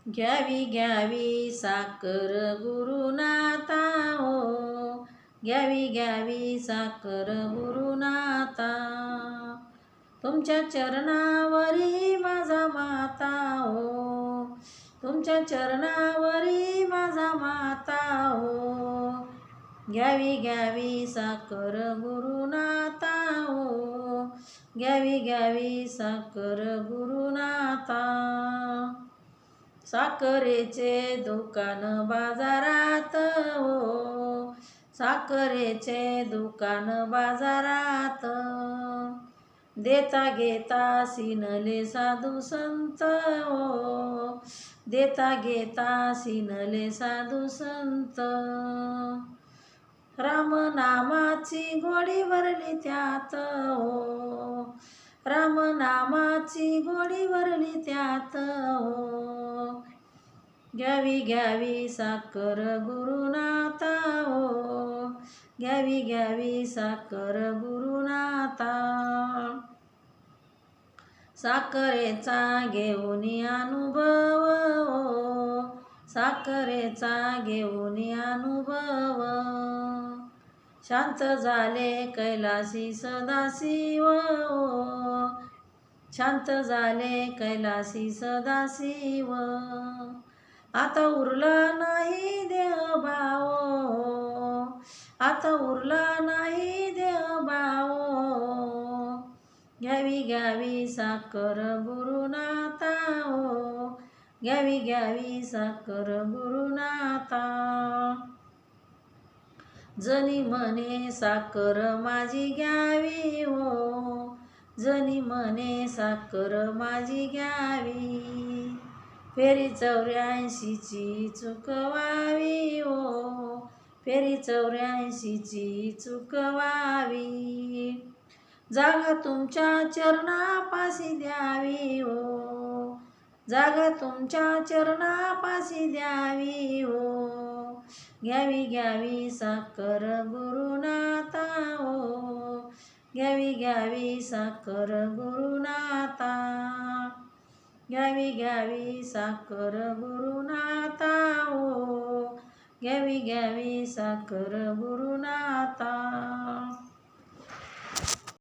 घ्यावी घ्यावी साखर गुरुनाथा हो, घ्यावी घ्यावी साखर गुरुनाथा. तुमच्या चरणावरी माझा माता हो, तुमच्या चरणावरी माझा माता हो. घ्यावी घ्यावी साखर गुरुनाथा हो, घ्यावी घ्यावी साखर गुरुनाथा. साखरेचे दुकान बाजारात हो, साखरेचे दुकान बाजारात. देता घेता सिनले साधू संत हो, देता घेता सिनले साधू संत. राम नामाची गोडी भरली त्यात हो, राम नामाची गोडी भरली त्यात हो. घ्यावी घ्यावी साखर गुरुनाथा हो, घ्यावी घ्यावी साखर गुरुनाथा. साखरेचा घेऊन अनुभव हो, साखरेचा घेऊन अनुभव. शांत झाले कैलासी सदाशिव हो, शांत झाले कैलासी सदाशिव. आता उरला नाही देह भाव हो, आता उरला नाही देह भाव. घ्यावी घ्यावी साखर गुरुनाथा हो, घ्यावी घ्यावी साखर गुरुनाथा. जनी म्हणे साखर माझी घ्यावी हो, जनी म्हणे साखर माझी घ्यावी. फेरी 84ची चुकवावी हो, फेरी 84ची चुकवावी. जागा तुमच्या चरणापाशी द्यावी हो, जागा तुमच्या चरणापाशी द्यावी हो. घ्यावी घ्यावी साखर गुरुनाथा हो, घ्यावी घ्यावी साखर गुरुनाथा. घ्यावी घ्यावी साखर गुरुनाथा हो, घ्यावी घ्यावी साखर गुरुनाथा.